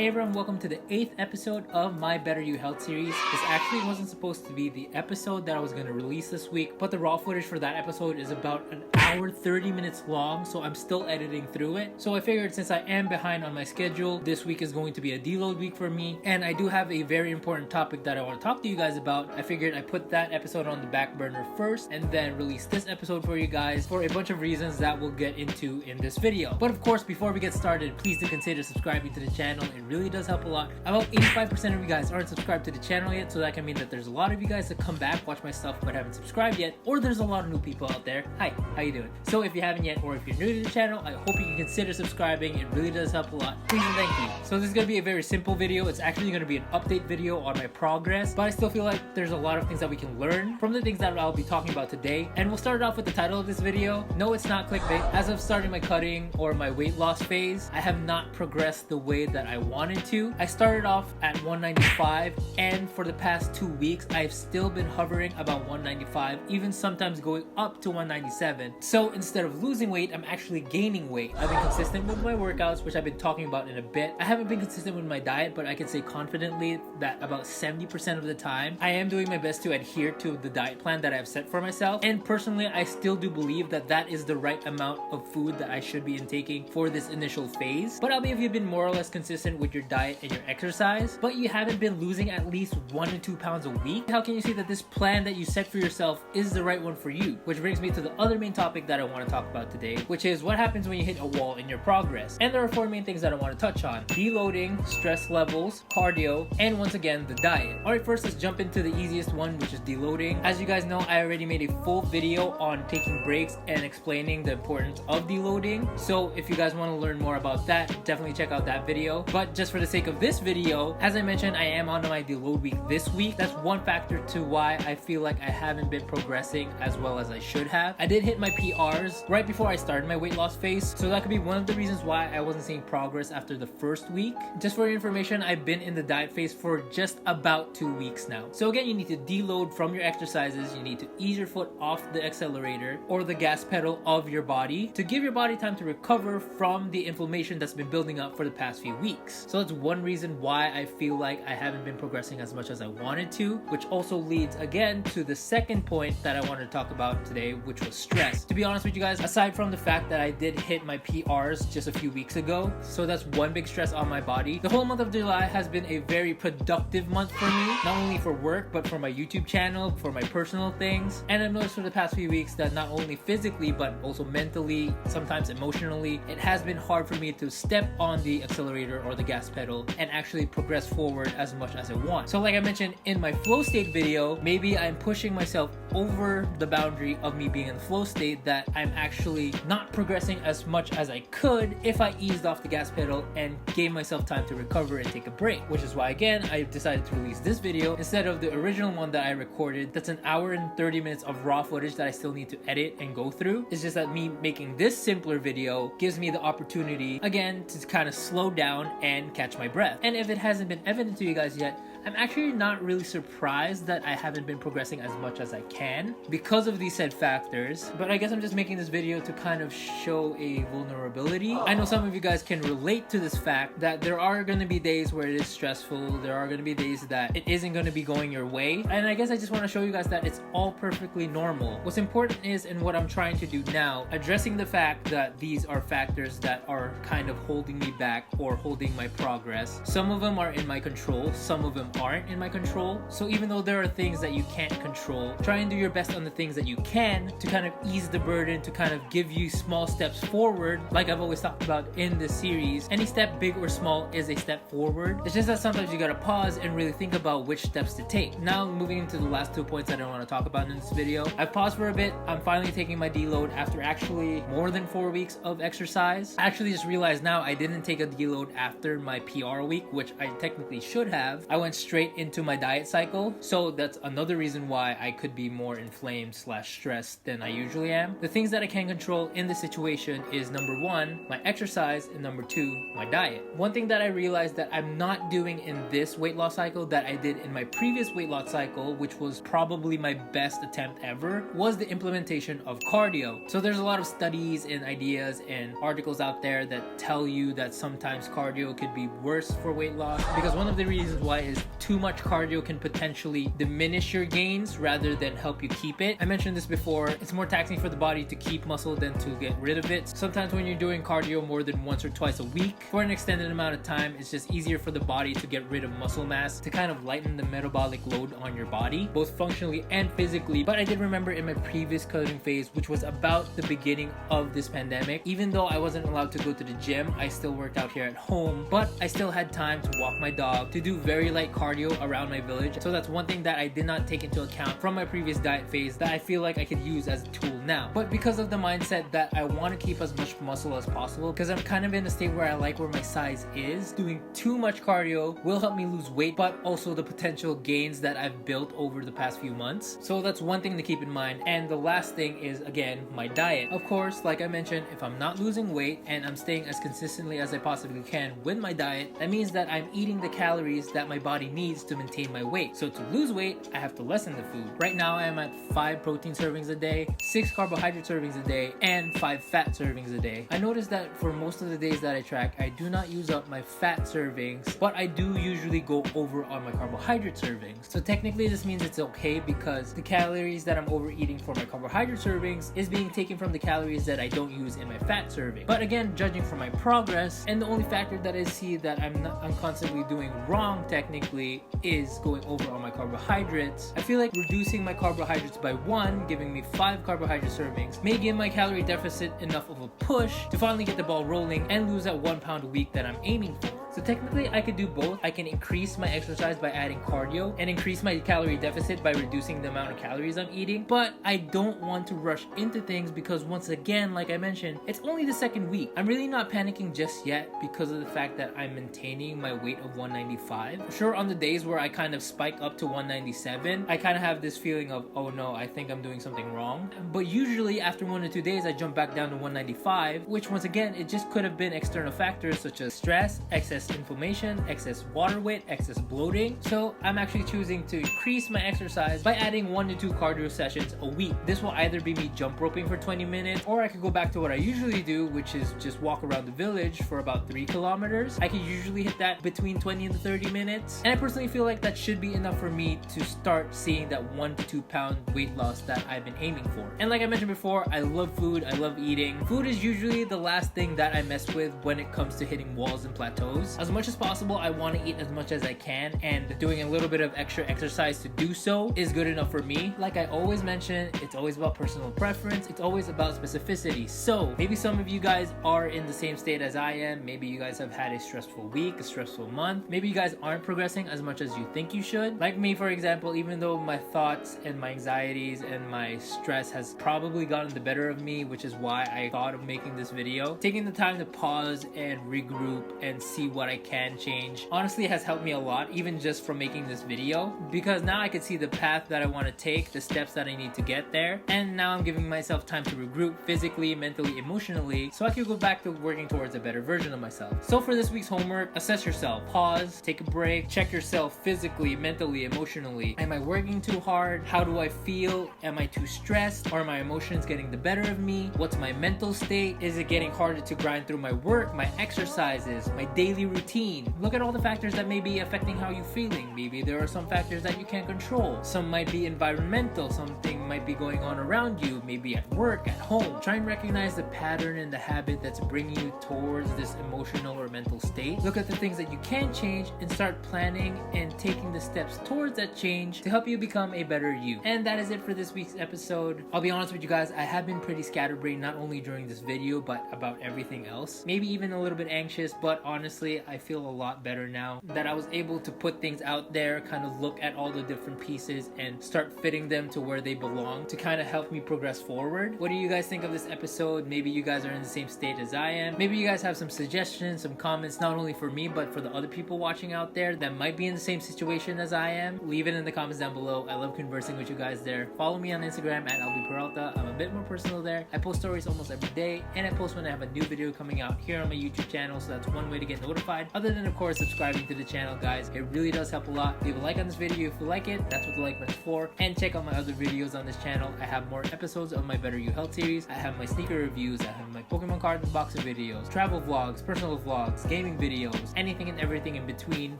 Hey everyone, welcome to the 8th episode of my Better You Health series. This actually wasn't supposed to be the episode that I was going to release this week, but the raw footage for that episode is about an hour 30 minutes long, so I'm still editing through it. So I figured since I am behind on my schedule, this week is going to be a deload week for me, and I do have a very important topic that I want to talk to you guys about. I figured I put that episode on the back burner first and then release this episode for you guys for a bunch of reasons that we'll get into in this video. But of course, before we get started, please do consider subscribing to the channel. It really does help a lot. About 85% of you guys aren't subscribed to the channel yet, so that can mean that there's a lot of you guys that come back, watch my stuff, but haven't subscribed yet, or there's a lot of new people out there. Hi, how you doing? So if you haven't yet, or if you're new to the channel, I hope you can consider subscribing. It really does help a lot. Please and thank you. So this is going to be a very simple video. It's actually going to be an update video on my progress, but I still feel like there's a lot of things that we can learn from the things that I'll be talking about today. And we'll start off with the title of this video. No, it's not clickbait. As of starting my cutting or my weight loss phase, I have not progressed the way that I wanted to. I started off at 195, and for the past 2 weeks I've still been hovering about 195, even sometimes going up to 197. So instead of losing weight, I'm actually gaining weight. I've been consistent with my workouts, which I've been talking about in a bit. I haven't been consistent with my diet, but I can say confidently that about 70% of the time I am doing my best to adhere to the diet plan that I've set for myself. And personally, I still do believe that that is the right amount of food that I should be intaking for this initial phase. But I mean, if you've been more or less consistent with your diet and your exercise, but you haven't been losing at least 1 to 2 pounds a week, how can you say that this plan that you set for yourself is the right one for you? Which brings me to the other main topic that I want to talk about today, which is what happens when you hit a wall in your progress. And there are 4 main things that I want to touch on: deloading, stress levels, cardio, and once again, the diet. Alright, first let's jump into the easiest one, which is deloading. As you guys know, I already made a full video on taking breaks and explaining the importance of deloading. So if you guys want to learn more about that, definitely check out that video. But just for the sake of this video, as I mentioned, I am on my deload week this week. That's one factor to why I feel like I haven't been progressing as well as I should have. I did hit my PRs right before I started my weight loss phase, so that could be one of the reasons why I wasn't seeing progress after the first week. Just for your information, I've been in the diet phase for just about 2 weeks now. So again, you need to deload from your exercises. You need to ease your foot off the accelerator or the gas pedal of your body to give your body time to recover from the inflammation that's been building up for the past few weeks. So that's one reason why I feel like I haven't been progressing as much as I wanted to, which also leads again to the second point that I wanted to talk about today, which was stress. To be honest with you guys, aside from the fact that I did hit my PRs just a few weeks ago, so that's one big stress on my body, the whole month of July has been a very productive month for me, not only for work, but for my YouTube channel, for my personal things. And I've noticed for the past few weeks that not only physically, but also mentally, sometimes emotionally, it has been hard for me to step on the accelerator or the gas pedal and actually progress forward as much as I want. So like I mentioned in my flow state video, maybe I'm pushing myself over the boundary of me being in the flow state, that I'm actually not progressing as much as I could if I eased off the gas pedal and gave myself time to recover and take a break. Which is why again, I decided to release this video instead of the original one that I recorded. That's an hour and 30 minutes of raw footage that I still need to edit and go through. It's just that me making this simpler video gives me the opportunity again to kind of slow down and catch my breath. And if it hasn't been evident to you guys yet, I'm actually not really surprised that I haven't been progressing as much as I can because of these said factors, but I guess I'm just making this video to kind of show a vulnerability. I know some of you guys can relate to this fact that there are going to be days where it is stressful, there are going to be days that it isn't going to be going your way, and I guess I just want to show you guys that it's all perfectly normal. What's important is, and what I'm trying to do now, addressing the fact that these are factors that are kind of holding me back or holding my progress. Some of them are in my control, some of them aren't in my control. So even though there are things that you can't control, try and do your best on the things that you can to kind of ease the burden, to kind of give you small steps forward. Like I've always talked about in this series, any step, big or small, is a step forward. It's just that sometimes you gotta pause and really think about which steps to take. Now moving into the last 2 points that I want to talk about in this video. I've paused for a bit. I'm finally taking my deload after actually more than 4 weeks of exercise. I actually just realized now I didn't take a deload after my PR week, which I technically should have. I went straight into my diet cycle, so that's another reason why I could be more inflamed / stressed than I usually am. The things that I can control in this situation is number 1, my exercise, and number 2, my diet. One thing that I realized that I'm not doing in this weight loss cycle that I did in my previous weight loss cycle, which was probably my best attempt ever, was the implementation of cardio. So there's a lot of studies and ideas and articles out there that tell you that sometimes cardio could be worse for weight loss, because one of the reasons why is too much cardio can potentially diminish your gains rather than help you keep it. I mentioned this before, it's more taxing for the body to keep muscle than to get rid of it. Sometimes when you're doing cardio more than once or twice a week for an extended amount of time, it's just easier for the body to get rid of muscle mass to kind of lighten the metabolic load on your body, both functionally and physically. But I did remember in my previous cutting phase, which was about the beginning of this pandemic, even though I wasn't allowed to go to the gym, I still worked out here at home, but I still had time to walk my dog, to do very light cardio around my village. So that's one thing that I did not take into account from my previous diet phase that I feel like I could use as a tool now. But because of the mindset that I want to keep as much muscle as possible, because I'm kind of in a state where I like where my size is, doing too much cardio will help me lose weight, but also the potential gains that I've built over the past few months. So that's one thing to keep in mind. And the last thing is, again, my diet. Of course, like I mentioned, if I'm not losing weight and I'm staying as consistently as I possibly can with my diet, that means that I'm eating the calories that my body needs to maintain my weight. So to lose weight, I have to lessen the food. Right now, I am at 5 protein servings a day, 6 carbohydrate servings a day, and 5 fat servings a day. I noticed that for most of the days that I track, I do not use up my fat servings, but I do usually go over on my carbohydrate servings. So technically this means it's okay because the calories that I'm overeating for my carbohydrate servings is being taken from the calories that I don't use in my fat serving. But again, judging from my progress, and the only factor that I see that I'm constantly doing wrong technically is going over on my carbohydrates. I feel like reducing my carbohydrates by 1, giving me 5 carbohydrate servings, may give my calorie deficit enough of a push to finally get the ball rolling and lose that 1 pound a week that I'm aiming for. So technically I could do both. I can increase my exercise by adding cardio and increase my calorie deficit by reducing the amount of calories I'm eating. But I don't want to rush into things because once again, like I mentioned, it's only the second week. I'm really not panicking just yet because of the fact that I'm maintaining my weight of 195. Sure, on the days where I kind of spike up to 197, I kind of have this feeling of, oh no, I think I'm doing something wrong. But usually after 1 or 2 days, I jump back down to 195, which once again, it just could have been external factors such as stress, excess inflammation, excess water weight, excess bloating. So I'm actually choosing to increase my exercise by adding 1 to 2 cardio sessions a week. This will either be me jump roping for 20 minutes, or I could go back to what I usually do, which is just walk around the village for about 3 kilometers. I could usually hit that between 20 and 30 minutes. And I personally feel like that should be enough for me to start seeing that 1 to 2 pound weight loss that I've been aiming for. And like I mentioned before, I love food, I love eating. Food is usually the last thing that I mess with when it comes to hitting walls and plateaus. As much as possible, I want to eat as much as I can, and doing a little bit of extra exercise to do so is good enough for me. Like I always mention, it's always about personal preference, it's always about specificity. So maybe some of you guys are in the same state as I am. Maybe you guys have had a stressful week, a stressful month. Maybe you guys aren't progressing as much as you think you should. Like me, for example, even though my thoughts and my anxieties and my stress has probably gotten the better of me, which is why I thought of making this video, taking the time to pause and regroup and see what I can change honestly has helped me a lot, even just from making this video, because now I can see the path that I want to take, the steps that I need to get there, and now I'm giving myself time to regroup physically, mentally, emotionally, so I can go back to working towards a better version of myself. So for this week's homework, assess yourself, pause, take a break, check yourself physically, mentally, emotionally. Am I working too hard? How do I feel? Am I too stressed? Are my emotions getting the better of me? What's my mental state? Is it getting harder to grind through my work, my exercises, my daily routine? Look at all the factors that may be affecting how you're feeling. Maybe there are some factors that you can't control. Some might be environmental, something might be going on around you, maybe at work, at home. Try and recognize the pattern and the habit that's bringing you towards this emotional or mental state. Look at the things that you can change and start planning and taking the steps towards that change to help you become a better you. And that is it for this week's episode. I'll be honest with you guys, I have been pretty scatterbrained, not only during this video, but about everything else. Maybe even a little bit anxious, but honestly, say I feel a lot better now that I was able to put things out there, kind of look at all the different pieces and start fitting them to where they belong to kind of help me progress forward. What do you guys think of this episode? Maybe you guys are in the same state as I am. Maybe you guys have some suggestions, some comments, not only for me but for the other people watching out there that might be in the same situation as I am. Leave it in the comments down below. I love conversing with you guys there. Follow me on Instagram at @albperalta. I'm a bit more personal there. I post stories almost every day, and I post when I have a new video coming out here on my YouTube channel, so that's one way to get notified. Other than, of course, subscribing to the channel, guys. It really does help a lot. Leave a like on this video if you like it. That's what the like button is for. And check out my other videos on this channel. I have more episodes of my Better You Health series. I have my sneaker reviews. I have my Pokemon card unboxing videos, travel vlogs, personal vlogs, gaming videos, anything and everything in between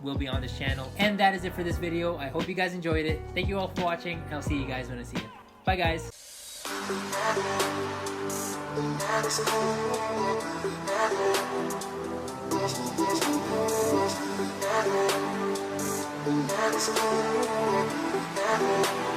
will be on this channel. And that is it for this video. I hope you guys enjoyed it. Thank you all for watching, and I'll see you guys when I see you. Bye, guys. Never